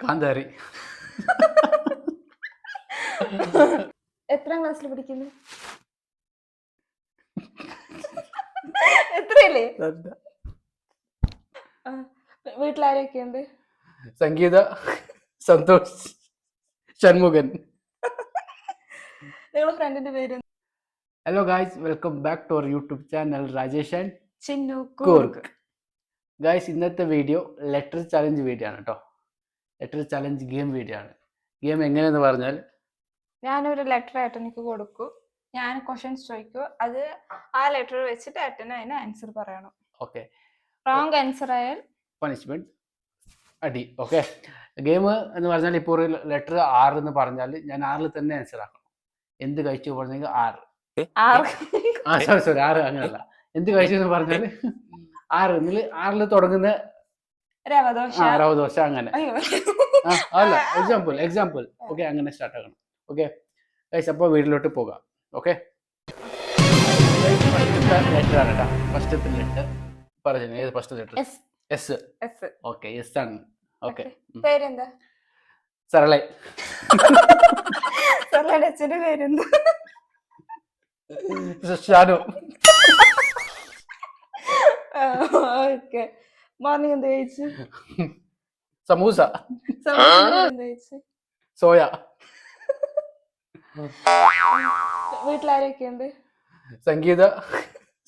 കാന്താരി. എത്രാം ക്ലാസ്സിൽ പഠിക്കുന്നു? എത്രയല്ലേ? വീട്ടിലാരൊക്കെയുണ്ട്? സംഗീത, സന്തോഷ്, ഷൺമുഖൻ. നിങ്ങളുടെ ഫ്രണ്ടിന്റെ പേര്? Hello guys, welcome back to our YouTube channel Rajesh and Chinnu Coorg. Guys, ഇന്നത്തെ വീഡിയോ ലെറ്റർ ചലഞ്ച് വീഡിയോ ആണ് കേട്ടോ. ലെറ്റർ ചലഞ്ച് ഗെയിം വീഡിയോ ആണ്. ഗെയിം എങ്ങനെയെന്ന് പറഞ്ഞാൽ, ഞാനൊരു ലെറ്റർ ഏട്ടനിക്ക് കൊടുക്കും, ഞാൻ ക്വസ്റ്റ്യൻസ് ചോദിക്കും, അത് ആ ലെറ്റർ വെച്ചിട്ട് ഏട്ടന് അതിന് ആൻസർ പറയണം. ഓക്കെ. റോങ് ആൻസർ ആയാൽ പണിഷ്മെന്റ്, അടി. ഓക്കെ. ഗെയിം എന്ന് പറഞ്ഞാൽ ഇപ്പോൾ ഒരു ലെറ്റർ 6 എന്ന് പറഞ്ഞാൽ ഞാൻ 6 തന്നെ ആൻസർ ആക്കണം. എന്ത് കഴിച്ചു പറഞ്ഞെങ്കിൽ 6. സോറി 6 അങ്ങനല്ല. എന്ത് കഴിച്ചു എന്ന് പറഞ്ഞാൽ 6 6 തുടങ്ങുന്ന റവദോശ അങ്ങനെ. അല്ല, എക്സാമ്പിൾ. ഓക്കെ, അങ്ങനെ സ്റ്റാർട്ട് ആക്കണം. ഓക്കെ ഗൈസ്, അപ്പോൾ വീട്ടിലോട്ട് പോകാം. ഓക്കെ, ലെറ്റർ ആണ് കേട്ടോ. ഫസ്റ്റത്തെ ലെറ്റർ പറഞ്ഞു. ഏത് first letter? S. Okay, S ആണ്. ഓക്കെ, പേരെന്താ? സരളെ. സരളയുടെ അച്ഛന്റെ പേരെന്താ? ഷാനു. ഓക്കെ. മോർണിംഗ് എന്താ കഴിച്ചു? സമൂസ. എന്താ കഴിച്ചു? സോയ. വീട്ടിലാരൊക്കെയുണ്ട്? സംഗീത,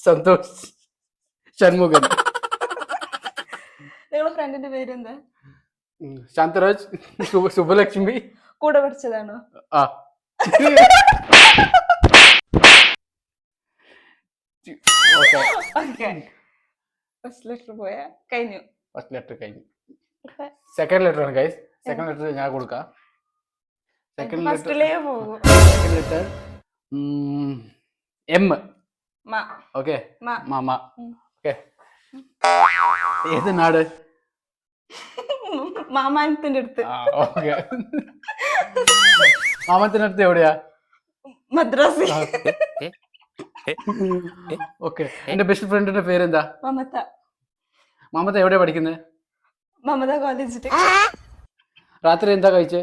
സന്തോഷ്, ഷൺമുഖൻ. നിങ്ങളുടെ ഫ്രണ്ടിന്റെ പേരെന്താ? ശാന്തരാജ്, സുബലക്ഷ്മി. കൂടെ പഠിച്ചതാണോ? ആ. ഫസ്റ്റ് ലെറ്റർ പോയാ കഴിഞ്ഞു. ഫസ്റ്റ് ലെറ്റർ കഴിഞ്ഞു. സെക്കൻഡ് ലെറ്റർ ആണ് ഗൈസ്. സെക്കൻഡ് ലെറ്റർ ഞാൻ കൊടുക്കാം. Second letter M. Okay, mama. Okay, ഏത് നാട്? മാമാനത്തിന്റെ അടുത്ത്. ഓക്കെ, മാമത്തിന്റെ അടുത്ത് എവിടെയാ? മദ്രാസ്. ഓക്കെ, എന്റെ ബെസ്റ്റ് ഫ്രണ്ടിന്റെ പേരെന്താ? മമത. മമത എവിടെയാ പഠിക്കുന്നത്? മമത കോളേജിൽ. രാത്രി എന്താ കഴിച്ചേ?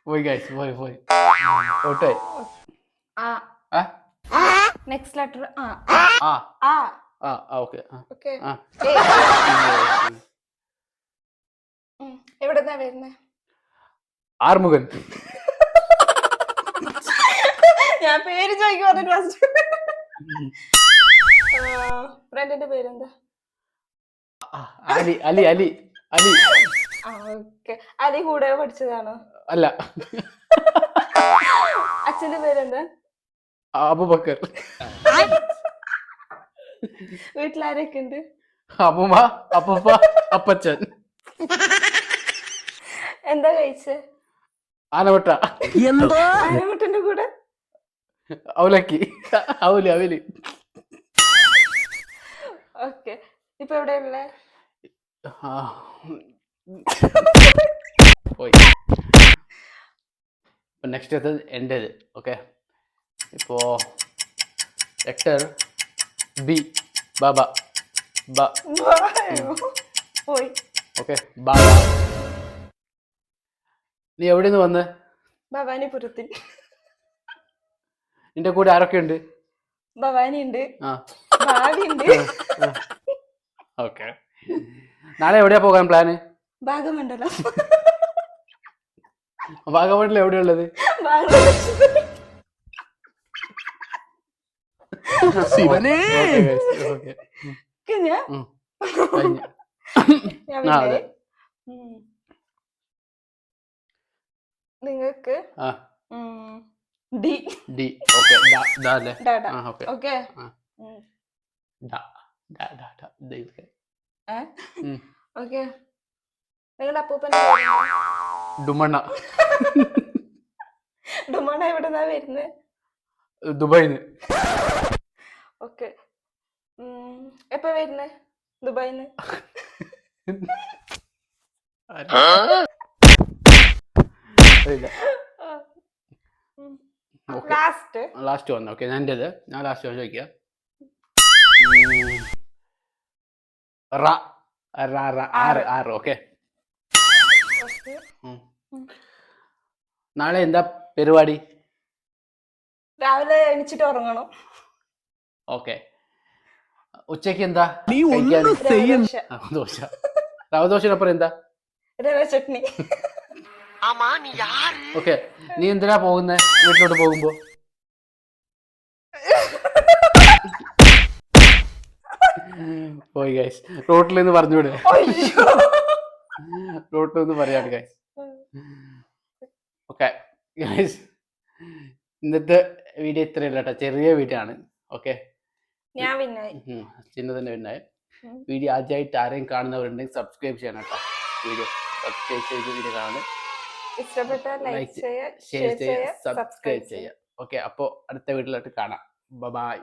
പോയി ഗൈസ്, പോയി ഔട്ടായി. Next letter okay. എവിടെന്നാ വരുന്നേ? ആറുമുഖൻ. ഞാൻ പേര് ചോദിക്കുവാ. ഫ്രണ്ടിന്റെ പേരെന്താ? അലി. അലി അലി അലി. ഓക്കെ. അലി കൂടെ പഠിച്ചതാണോ? അല്ല. അച്ഛന്റെ പേരെന്താ? അബൂബക്കർ. വീട്ടിലാരൊക്കെ ഉണ്ട്? അമ്മൂമ്മ, അപ്പൂപ്പ, അപ്പച്ചൻ. എന്താ കഴിച്ചേ? ആനമുട്ട. ആനമുട്ടന്റെ കൂടെ അവലക്കി. അവല്. ഓക്കെ. ഇപ്പൊ എവിടെയുള്ള? പോയി. നെക്സ്റ്റ് അത് എൻ്റേത്. ഓക്കെ, ഇപ്പോ ലെറ്റർ ബി. ബാബ. പോയി. ഓക്കെ, ബാബ. നീ എവിടെ നിന്ന് വന്ന്? ഭവാനിപുരത്തിൽ. നിന്റെ കൂടെ ആരൊക്കെ ഉണ്ട്? ഭവാനി ഉണ്ട്, ഭാവി ഉണ്ട്. ഓക്കെ, നാളെ എവിടെയാ പോകാൻ പ്ലാന്? ഭാഗമണ്ഡലം. വാഗമണ്ണിൽ എവിടെയുള്ളത്? നിങ്ങൾക്ക് ഡി. ഓക്കെ. ഓക്കെ. നിങ്ങളുടെ അപ്പൂപ്പന്റെ ഡുമണ്ണ. ഡുമണ്ണ എവിടെന്നാ വരുന്നത്? ദുബായിന്ന്. ഓക്കെ. എപ്പ വരുന്നേ ദുബായിന്ന്? ലാസ്റ്റ് വന്നു. ഓക്കെ, ഞാൻ ലാസ്റ്റ് ചോദിക്കാം. റ റ റ ആറ് ആറ് ഓക്കെ. നാളെ എന്താ പരിപാടി? രാവിലെ എണിച്ചിട്ട് ഉറങ്ങണം. ഓക്കെ. ഉച്ചക്ക് എന്താ രവദോശ. ദോശ. റവദോശനപ്പുറം എന്താ? രവ ചട്നി. ഓക്കെ. നീ എന്തിനാ പോകുന്നേ വീട്ടിലോട്ട് പോകുമ്പോ? പോയി ഗൈസ്, റോട്ടിൽ നിന്ന് പറഞ്ഞൂടെ? റോട്ടിൽ നിന്ന് പറയാണ് ഗൈസ്. ഓക്കെ ഗൈസ്, ഇന്നത്തെ വീഡിയോ ഇത്രയല്ല കേട്ടോ, ചെറിയ വീഡിയോ ആണ്. ഓക്കെ, ഞാൻ വിന്നായി. ചിന്നതന്നെ വിന്നായി. വീഡിയോ ആദ്യമായിട്ട് ആരെയും കാണുന്നവരുണ്ടെങ്കിൽ സബ്സ്ക്രൈബ് ചെയ്യണം കേട്ടോ. വീഡിയോ സബ്സ്ക്രൈബ് ചെയ്ത് വീഡിയോ കാണുന്നത് ഇഷ്ടപ്പെട്ടാൽ ലൈക്ക് ചെയ്യുക, ഷെയർ ചെയ്യുക, സബ്സ്ക്രൈബ് ചെയ്യുക. ഓക്കെ, അപ്പോൾ അടുത്ത വീഡിയോയിലോട്ട് കാണാം. ബൈ.